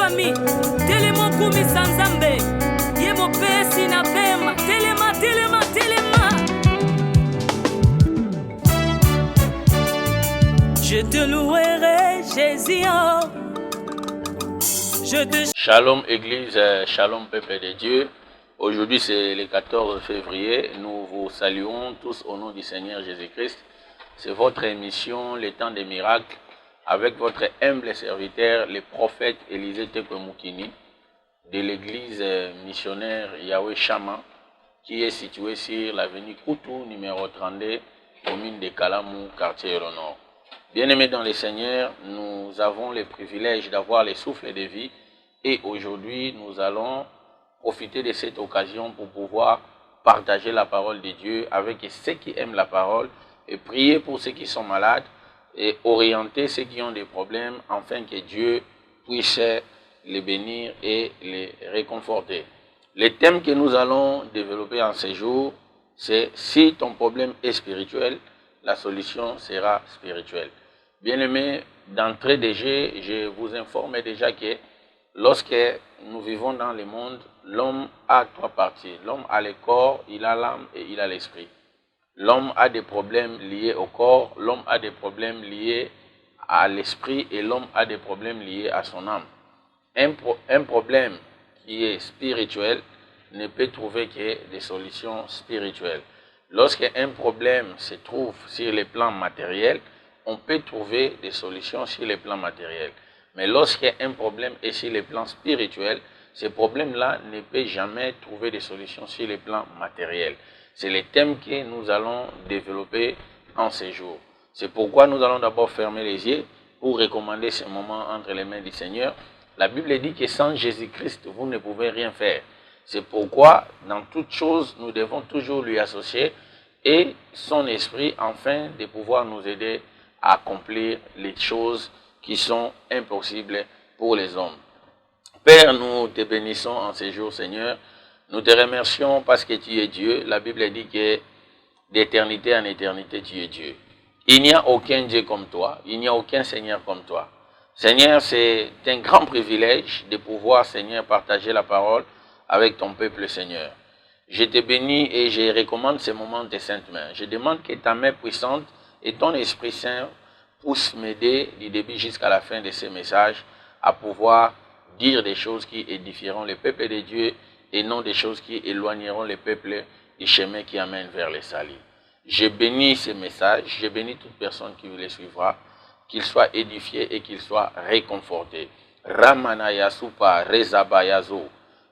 Nzami, Telemo Kumi Sanzambe, Yemo Pesi na Pema, Telema, Telema, Telema. Je te louerai, Jésus. Shalom Église, shalom peuple de Dieu. Aujourd'hui c'est le 14 février. Nous vous saluons tous au nom du Seigneur Jésus-Christ. C'est votre émission, le temps des miracles, avec votre humble serviteur, le prophète Élisée Tekwemukini, de l'église missionnaire Yahweh Shama, qui est située sur l'avenue Koutou, numéro 32, commune de Kalamou, quartier Nord. Bien-aimés dans le Seigneur, nous avons le privilège d'avoir le souffle de vie et aujourd'hui nous allons profiter de cette occasion pour pouvoir partager la parole de Dieu avec ceux qui aiment la parole et prier pour ceux qui sont malades et orienter ceux qui ont des problèmes afin que Dieu puisse les bénir et les réconforter. Le thème que nous allons développer en ce jour, c'est si ton problème est spirituel, la solution sera spirituelle. Bien-aimés, d'entrée de jeu, je vous informe déjà que lorsque nous vivons dans le monde, l'homme a trois parties. L'homme a le corps, il a l'âme et il a l'esprit. L'homme a des problèmes liés au corps, l'homme a des problèmes liés à l'esprit et l'homme a des problèmes liés à son âme. Un problème qui est spirituel ne peut trouver que des solutions spirituelles. Lorsqu'un problème se trouve sur le plan matériel, on peut trouver des solutions sur le plan matériel. Mais lorsqu'un problème est sur le plan spirituel, ce problème-là ne peut jamais trouver des solutions sur le plan matériel. C'est le thème que nous allons développer en ces jours. C'est pourquoi nous allons d'abord fermer les yeux pour recommander ce moment entre les mains du Seigneur. La Bible dit que sans Jésus-Christ, vous ne pouvez rien faire. C'est pourquoi, dans toute chose, nous devons toujours lui associer et son esprit afin de pouvoir nous aider à accomplir les choses qui sont impossibles pour les hommes. Père, nous te bénissons en ces jours, Seigneur. Nous te remercions parce que tu es Dieu. La Bible dit que d'éternité en éternité, tu es Dieu. Il n'y a aucun Dieu comme toi. Il n'y a aucun Seigneur comme toi. Seigneur, c'est un grand privilège de pouvoir, Seigneur, partager la parole avec ton peuple, Seigneur. Je te bénis et je recommande ce moment de tes saintes mains. Je demande que ta main puissante et ton Esprit Saint puissent m'aider du début jusqu'à la fin de ce message à pouvoir dire des choses qui édifieront le peuple de Dieu et non des choses qui éloigneront le peuple du chemin qui amène vers le salut. Je bénis ce message, je bénis toute personne qui le suivra, qu'il soit édifié et qu'il soit réconforté. Ramanaya supa rezabayazo,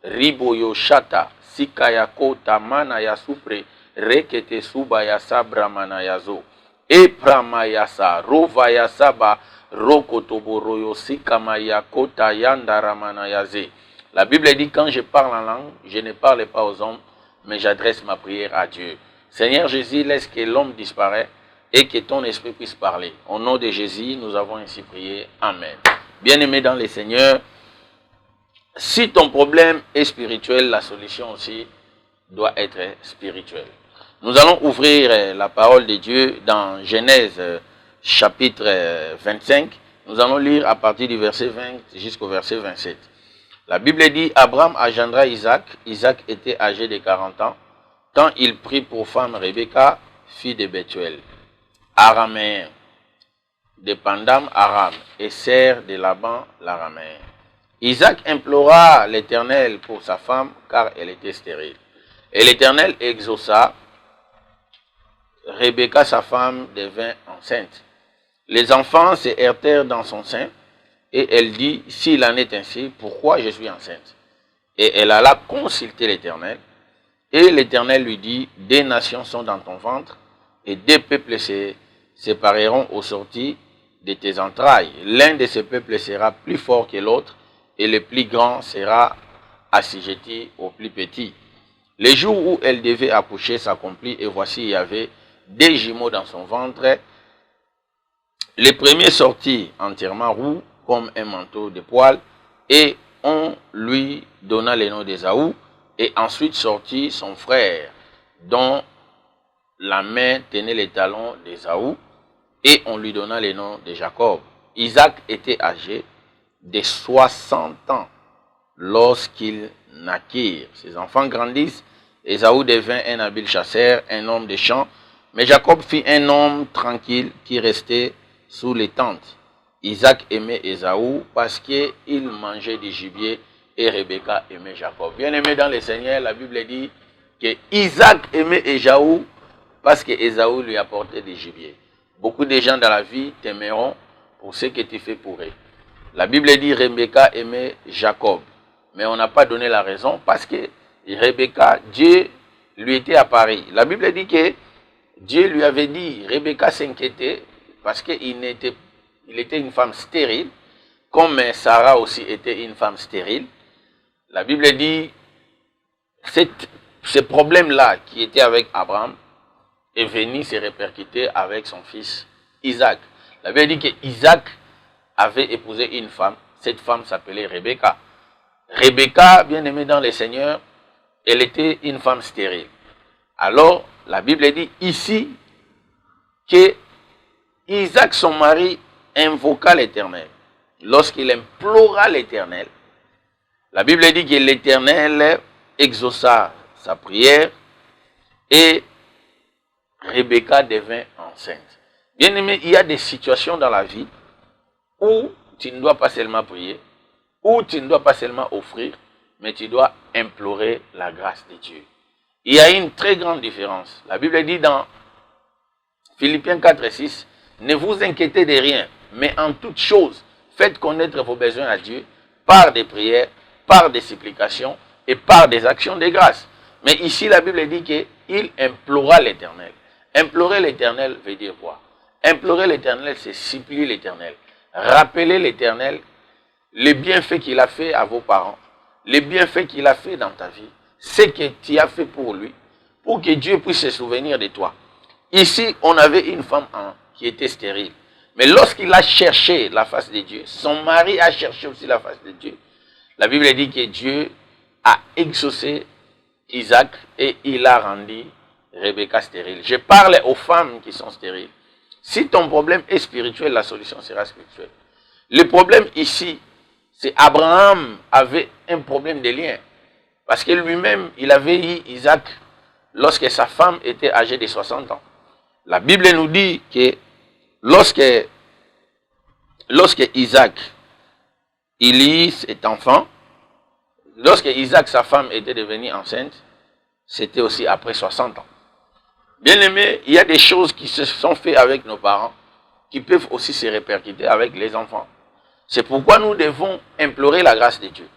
riboyo shata, sikayako tamanaya supre, rekete subaya sabramanayazo, epramayasa, rovayasaba, rokotoboroyo sikamaya kota yandaramanayaze. La Bible dit, quand je parle en langue, je ne parle pas aux hommes, mais j'adresse ma prière à Dieu. Seigneur Jésus, laisse que l'homme disparaisse et que ton esprit puisse parler. Au nom de Jésus, nous avons ainsi prié. Amen. Bien-aimé dans le Seigneur, si ton problème est spirituel, la solution aussi doit être spirituelle. Nous allons ouvrir la parole de Dieu dans Genèse chapitre 25. Nous allons lire à partir du verset 20 jusqu'au verset 27. La Bible dit, Abraham engendra Isaac. Isaac était âgé de 40 ans, quand il prit pour femme Rebecca, fille de Bethuel, araméen, de Pandam Aram, et sœur de Laban l'araméen. Isaac implora l'Éternel pour sa femme, car elle était stérile. Et l'Éternel exauça. Rebecca, sa femme, devint enceinte. Les enfants se heurtèrent dans son sein, et elle dit, s'il en est ainsi, pourquoi je suis enceinte? Et elle alla consulter l'Éternel, et l'Éternel lui dit, des nations sont dans ton ventre, et des peuples se sépareront au sortir de tes entrailles. L'un de ces peuples sera plus fort que l'autre, et le plus grand sera assujetti au plus petit. Le jour où elle devait accoucher s'accomplit, et voici, il y avait des jumeaux dans son ventre. Le premier sortit entièrement roux, comme un manteau de poil, et on lui donna le nom d'Ésaü, et ensuite sortit son frère, dont la main tenait les talons d'Ésaü, et on lui donna le nom de Jacob. Isaac était âgé de 60 ans lorsqu'ils naquirent. Ses enfants grandissent. Ésaü devint un habile chasseur, un homme de champ. Mais Jacob fut un homme tranquille qui restait sous les tentes. Isaac aimait Ésaü parce qu'il mangeait du gibier et Rebecca aimait Jacob. Bien aimé dans le Seigneur, la Bible dit que Isaac aimait Ésaü parce que Ésaü lui apportait du gibier. Beaucoup de gens dans la vie t'aimeront pour ce que tu fais pour eux. La Bible dit Rebecca aimait Jacob. Mais on n'a pas donné la raison parce que Rebecca, Dieu lui était apparu. La Bible dit que Dieu lui avait dit, Rebecca s'inquiétait parce qu'il était une femme stérile, comme Sarah aussi était une femme stérile. La Bible dit, ce problème-là qui était avec Abraham est venu se répercuter avec son fils Isaac. La Bible dit que Isaac avait épousé une femme. Cette femme s'appelait Rebecca. Rebecca, bien aimée dans le Seigneur, elle était une femme stérile. Alors, la Bible dit ici que Isaac, son mari, invoqua l'Éternel. Lorsqu'il implora l'Éternel, la Bible dit que l'Éternel exauça sa prière et Rebecca devint enceinte. Bien aimé, il y a des situations dans la vie où tu ne dois pas seulement prier, où tu ne dois pas seulement offrir, mais tu dois implorer la grâce de Dieu. Il y a une très grande différence. La Bible dit dans Philippiens 4 et 6, ne vous inquiétez de rien, mais en toute chose, faites connaître vos besoins à Dieu par des prières, par des supplications et par des actions de grâce. Mais ici, la Bible dit qu'il implora l'Éternel. Implorer l'Éternel veut dire quoi? Implorer l'Éternel, c'est supplier l'Éternel. Rappeler l'Éternel les bienfaits qu'il a fait à vos parents, les bienfaits qu'il a fait dans ta vie, ce que tu as fait pour lui, pour que Dieu puisse se souvenir de toi. Ici, on avait une femme qui était stérile. Mais lorsqu'il a cherché la face de Dieu, son mari a cherché aussi la face de Dieu. La Bible dit que Dieu a exaucé Isaac et il a rendu Rebecca stérile. Je parle aux femmes qui sont stériles. Si ton problème est spirituel, la solution sera spirituelle. Le problème ici, c'est Abraham avait un problème de lien. Parce que lui-même, il avait eu Isaac lorsque sa femme était âgée de 60 ans. La Bible nous dit que lorsque Isaac, il eut cet enfant, lorsque Isaac, sa femme, était devenue enceinte, c'était aussi après 60 ans. Bien aimé, il y a des choses qui se sont faites avec nos parents qui peuvent aussi se répercuter avec les enfants. C'est pourquoi nous devons implorer la grâce de Dieu,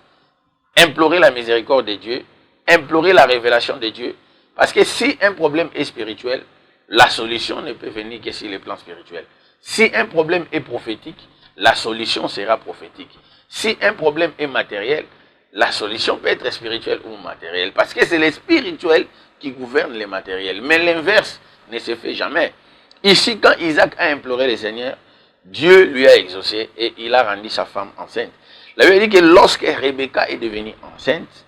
implorer la miséricorde de Dieu, implorer la révélation de Dieu. Parce que si un problème est spirituel, la solution ne peut venir que sur le plan spirituel. Si un problème est prophétique, la solution sera prophétique. Si un problème est matériel, la solution peut être spirituelle ou matérielle. Parce que c'est le spirituel qui gouverne le matériel. Mais l'inverse ne se fait jamais. Ici, quand Isaac a imploré le Seigneur, Dieu lui a exaucé et il a rendu sa femme enceinte. La Bible dit que lorsque Rebecca est devenue enceinte,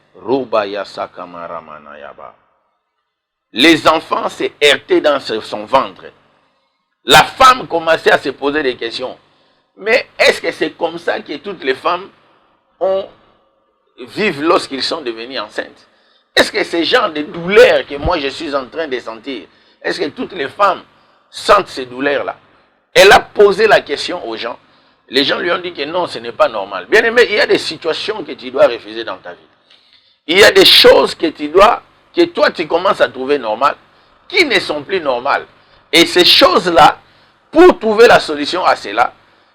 les enfants s'est heurté dans son ventre. La femme commençait à se poser des questions. Mais est-ce que c'est comme ça que toutes les femmes vivent lorsqu'ils sont devenus enceintes? Est-ce que ce genre de douleur que moi je suis en train de sentir, est-ce que toutes les femmes sentent ces douleurs-là? Elle a posé la question aux gens. Les gens lui ont dit que non, ce n'est pas normal. Bien aimé, il y a des situations que tu dois refuser dans ta vie. Il y a des choses que toi tu commences à trouver normales, qui ne sont plus normales. Et ces choses-là, pour trouver la solution à cela,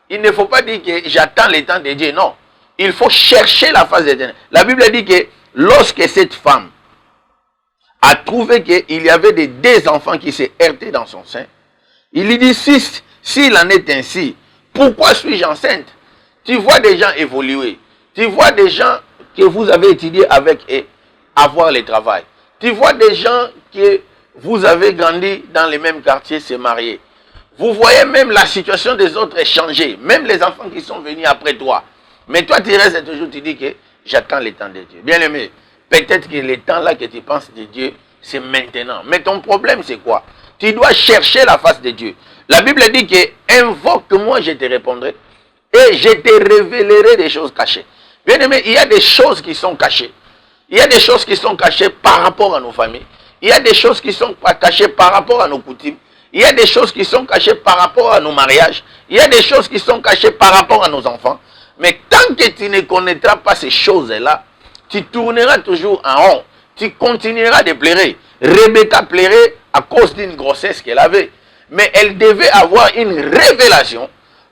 il ne faut pas dire que j'attends le temps de Dieu. Non, il faut chercher la face de Dieu. La Bible dit que lorsque cette femme a trouvé qu'il y avait des enfants qui s'est heurtés dans son sein, il lui dit, s'il en est ainsi, pourquoi suis-je enceinte? Tu vois des gens évoluer. Tu vois des gens que vous avez étudié avec eux avoir le travail. Tu vois des gens que vous avez grandi dans les mêmes quartiers se marier. Vous voyez même la situation des autres changer. Même les enfants qui sont venus après toi. Mais toi, tu restes toujours, tu dis que j'attends le temps de Dieu. Bien aimé, peut-être que le temps là que tu penses de Dieu, c'est maintenant. Mais ton problème, c'est quoi? Tu dois chercher la face de Dieu. La Bible dit que invoque-moi, je te répondrai. et je te révélerai des choses cachées. Bien aimé, il y a des choses qui sont cachées. Il y a des choses qui sont cachées par rapport à nos familles. Il y a des choses qui sont cachées par rapport à nos coutumes. Il y a des choses qui sont cachées par rapport à nos mariages. Il y a des choses qui sont cachées par rapport à nos enfants. Mais tant que tu ne connaîtras pas ces choses-là, tu tourneras toujours en rond. Tu continueras de pleurer. Rebecca pleurait à cause d'une grossesse qu'elle avait. Mais elle devait avoir une révélation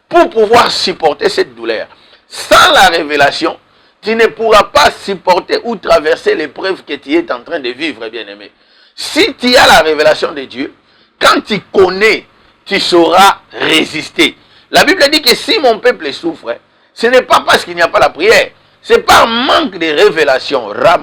pour pouvoir supporter cette douleur. Sans la révélation, tu ne pourras pas supporter ou traverser l'épreuve que tu es en train de vivre, bien-aimé. Si tu as la révélation de Dieu, quand tu connais, tu sauras résister. La Bible dit que si mon peuple souffre, ce n'est pas parce qu'il n'y a pas la prière. C'est par manque de révélation. La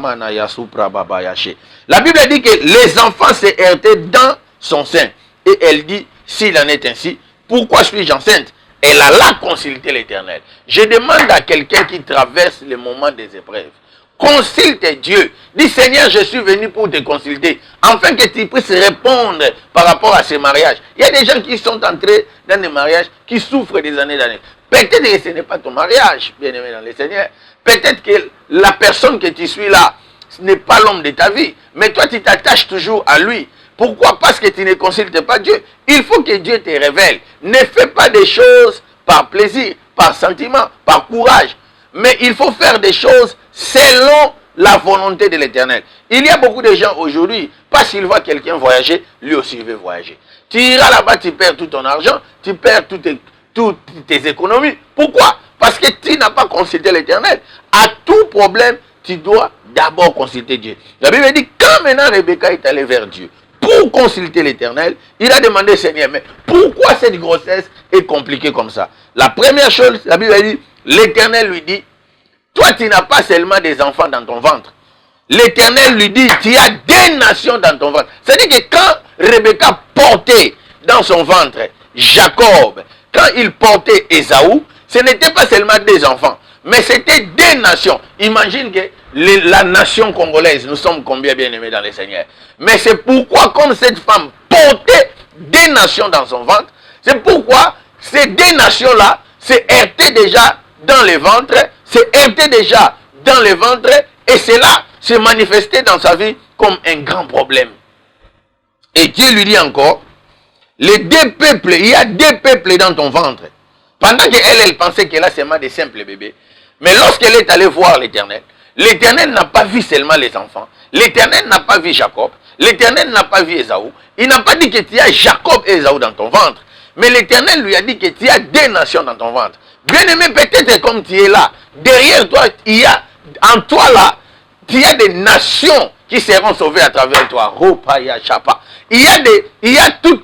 Bible dit que les enfants se heurtaient dans son sein. Et elle dit, s'il en est ainsi, pourquoi suis-je enceinte? Elle a là consulté l'Éternel. Je demande à quelqu'un qui traverse les moments des épreuves. Consulte Dieu. Dis, Seigneur, je suis venu pour te consulter, afin que tu puisses répondre par rapport à ces mariages. Il y a des gens qui sont entrés dans des mariages qui souffrent des années d'années. Peut-être que ce n'est pas ton mariage, bien-aimé dans le Seigneur. Peut-être que la personne que tu suis là, ce n'est pas l'homme de ta vie. Mais toi, tu t'attaches toujours à lui. Pourquoi? Parce que tu ne consultes pas Dieu. Il faut que Dieu te révèle. Ne fais pas des choses par plaisir, par sentiment, par courage. Mais il faut faire des choses selon la volonté de l'Éternel. Il y a beaucoup de gens aujourd'hui, parce qu'ils voient quelqu'un voyager, lui aussi il veut voyager. Tu iras là-bas, tu perds tout ton argent, tu perds toutes tes économies. Pourquoi? Parce que tu n'as pas consulté l'Éternel. À tout problème, tu dois d'abord consulter Dieu. La Bible dit, quand maintenant Rebecca est allée vers Dieu, pour consulter l'Éternel, il a demandé, Seigneur, mais pourquoi cette grossesse est compliquée comme ça? La première chose, la Bible dit, l'Éternel lui dit, toi tu n'as pas seulement des enfants dans ton ventre. L'Éternel lui dit, tu as des nations dans ton ventre. C'est-à-dire que quand Rebecca portait dans son ventre Jacob, quand il portait Ésaü, ce n'était pas seulement des enfants, mais c'était des nations. Imagine que la nation congolaise, nous sommes combien bien-aimés dans le Seigneur. Mais c'est pourquoi, comme cette femme portait des nations dans son ventre, c'est pourquoi ces deux nations-là se heurtaient déjà dans le ventre, et cela se manifestait dans sa vie comme un grand problème. Et Dieu lui dit encore, les deux peuples, il y a deux peuples dans ton ventre. Pendant qu'elle pensait qu'elle a seulement des simples bébés, mais lorsqu'elle est allée voir l'Éternel, l'Éternel n'a pas vu seulement les enfants, l'Éternel n'a pas vu Jacob, l'Éternel n'a pas vu Ésaü, il n'a pas dit que tu as Jacob et Ésaü dans ton ventre, mais l'Éternel lui a dit que tu as des nations dans ton ventre. Bien aimé, peut-être comme tu es là, derrière toi, il y a, en toi là, il y a des nations qui seront sauvées à travers toi. Il y a tout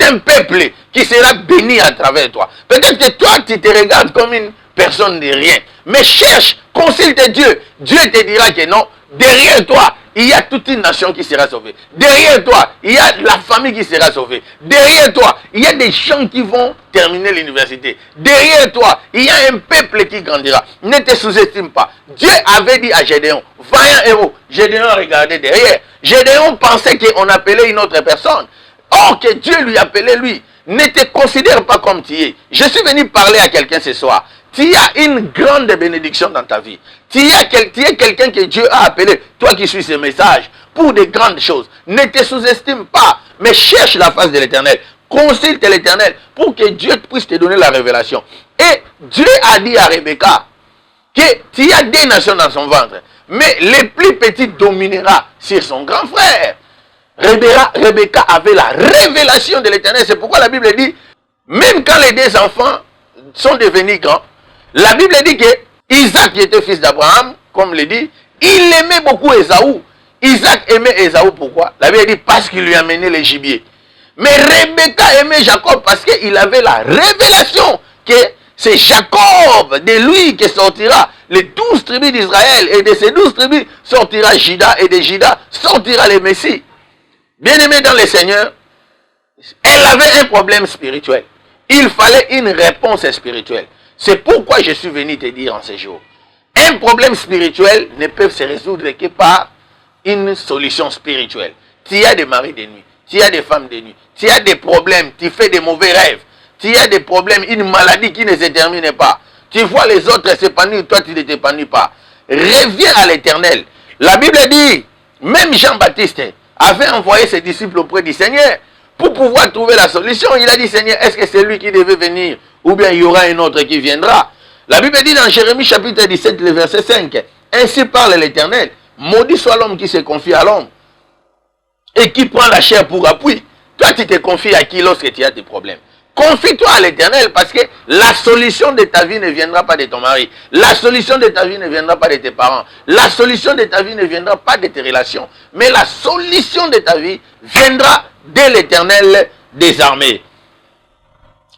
un peuple qui sera béni à travers toi. Peut-être que toi, tu te regardes comme une personne de rien. Mais cherche, consulte Dieu. Dieu te dira que non, derrière toi, il y a toute une nation qui sera sauvée. Derrière toi, il y a la famille qui sera sauvée. Derrière toi, il y a des gens qui vont terminer l'université. Derrière toi, il y a un peuple qui grandira. Ne te sous-estime pas. Dieu avait dit à Gédéon, vaillant héros. Gédéon regardait derrière. Gédéon pensait qu'on appelait une autre personne. Or que Dieu lui appelait lui. Ne te considère pas comme tu es. Je suis venu parler à quelqu'un ce soir. Tu as une grande bénédiction dans ta vie. Tu es quelqu'un que Dieu a appelé, toi qui suis ce message, pour de grandes choses. Ne te sous-estime pas, mais cherche la face de l'Éternel. Consulte l'Éternel pour que Dieu puisse te donner la révélation. Et Dieu a dit à Rebecca que tu as des nations dans son ventre, mais les plus petits dominera sur son grand frère. Rebecca avait la révélation de l'Éternel. C'est pourquoi la Bible dit, même quand les deux enfants sont devenus grands, la Bible dit que Isaac, qui était fils d'Abraham, comme le dit, il aimait beaucoup Ésaü. Isaac aimait Ésaü, pourquoi? La Bible dit parce qu'il lui amenait les gibiers. Mais Rebecca aimait Jacob parce qu'il avait la révélation que c'est Jacob, de lui que sortira les 12 tribus d'Israël. Et de ces 12 tribus sortira Juda, et de Juda sortira le Messie. Bien-aimé dans le Seigneur, elle avait un problème spirituel. Il fallait une réponse spirituelle. C'est pourquoi je suis venu te dire en ce jour. Un problème spirituel ne peut se résoudre que par une solution spirituelle. Tu as des maris de nuit, tu as des femmes de nuit, tu as des problèmes, tu fais des mauvais rêves, tu as des problèmes, une maladie qui ne se termine pas. Tu vois les autres s'épanouir, toi tu ne t'épanouis pas. Reviens à l'Éternel. La Bible dit, même Jean-Baptiste avait envoyé ses disciples auprès du Seigneur pour pouvoir trouver la solution. Il a dit, Seigneur, est-ce que c'est lui qui devait venir ou bien il y aura un autre qui viendra? La Bible dit dans Jérémie chapitre 17, le verset 5, ainsi parle l'Éternel, maudit soit l'homme qui se confie à l'homme et qui prend la chair pour appui. Toi, tu te confies à qui lorsque tu as des problèmes? Confie-toi à l'Éternel parce que la solution de ta vie ne viendra pas de ton mari. La solution de ta vie ne viendra pas de tes parents. La solution de ta vie ne viendra pas de tes relations. Mais la solution de ta vie viendra de l'Éternel des armées.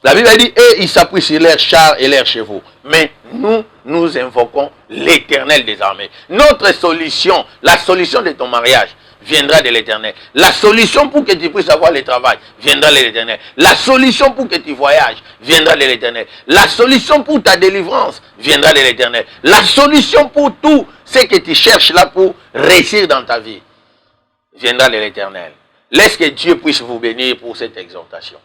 La Bible dit, et ils s'appuient sur leurs chars et leurs chevaux. Mais nous invoquons l'Éternel des armées. Notre solution, la solution de ton mariage, viendra de l'Éternel. La solution pour que tu puisses avoir le travail viendra de l'Éternel. La solution pour que tu voyages viendra de l'Éternel. La solution pour ta délivrance viendra de l'Éternel. La solution pour tout ce que tu cherches là pour réussir dans ta vie viendra de l'Éternel. Laisse que Dieu puisse vous bénir pour cette exhortation.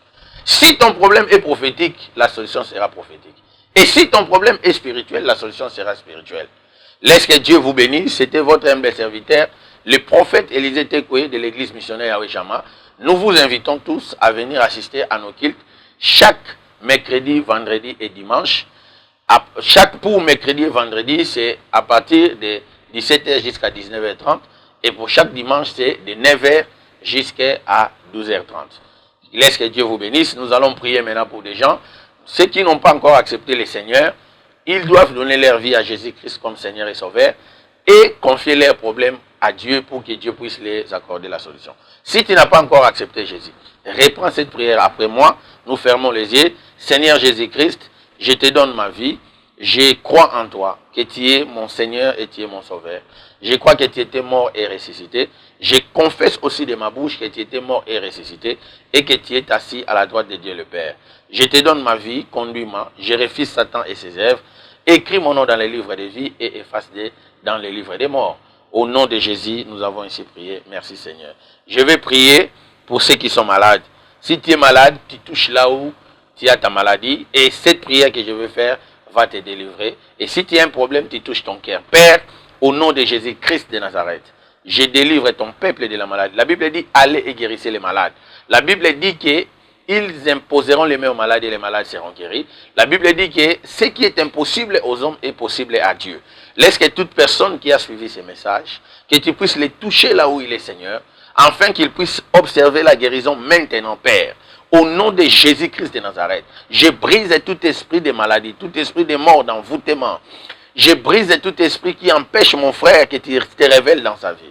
Si ton problème est prophétique, la solution sera prophétique. Et si ton problème est spirituel, la solution sera spirituelle. Laisse que Dieu vous bénisse. C'était votre humble serviteur, le prophète Élisée Tekoué de l'église missionnaire à Ouéchama. Nous vous invitons tous à venir assister à nos cultes chaque mercredi, vendredi et dimanche. Pour mercredi et vendredi, c'est à partir de 17h jusqu'à 19h30. Et pour chaque dimanche, c'est de 9h jusqu'à 12h30. Laisse que Dieu vous bénisse. Nous allons prier maintenant pour des gens. Ceux qui n'ont pas encore accepté le Seigneur, ils doivent donner leur vie à Jésus-Christ comme Seigneur et Sauveur et confier leurs problèmes à Dieu pour que Dieu puisse les accorder la solution. Si tu n'as pas encore accepté Jésus, reprends cette prière après moi. Nous fermons les yeux. Seigneur Jésus-Christ, je te donne ma vie. Je crois en toi, que tu es mon Seigneur et tu es mon Sauveur. Je crois que tu étais mort et ressuscité. Je confesse aussi de ma bouche que tu étais mort et ressuscité et que tu es assis à la droite de Dieu le Père. Je te donne ma vie, conduis-moi. Je refuse Satan et ses œuvres. Écris mon nom dans les livres de vie et efface-les dans les livres des morts. Au nom de Jésus, nous avons ainsi prié. Merci Seigneur. Je vais prier pour ceux qui sont malades. Si tu es malade, tu touches là où tu as ta maladie. Et cette prière que je vais faire va te délivrer. Et si tu as un problème, tu touches ton cœur. Père, au nom de Jésus-Christ de Nazareth, je délivre ton peuple de la maladie. La Bible dit, allez et guérissez les malades. La Bible dit qu'ils imposeront les mains aux malades et les malades seront guéris. La Bible dit que ce qui est impossible aux hommes est possible à Dieu. Laisse que toute personne qui a suivi ces messages, que tu puisses les toucher là où il est Seigneur, afin qu'ils puissent observer la guérison maintenant, Père. Au nom de Jésus-Christ de Nazareth, je brise tout esprit de maladie, tout esprit de mort, d'envoûtement. Je brise tout esprit qui empêche mon frère que tu te révèles dans sa vie.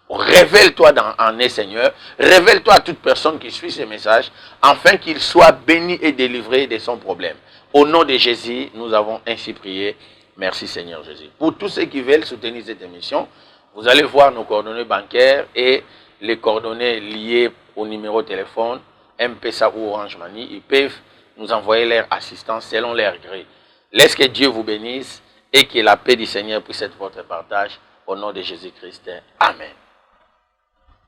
Révèle-toi en eux, Seigneur. Révèle-toi à toute personne qui suit ces messages, afin qu'il soit béni et délivré de son problème. Au nom de Jésus, nous avons ainsi prié. Merci Seigneur Jésus. Pour tous ceux qui veulent soutenir cette émission, vous allez voir nos coordonnées bancaires et les coordonnées liées au numéro de téléphone, M-Pesa ou Orange Money. Ils peuvent nous envoyer leur assistance selon leur gré. Laisse que Dieu vous bénisse et que la paix du Seigneur puisse être votre partage. Au nom de Jésus-Christ. Amen.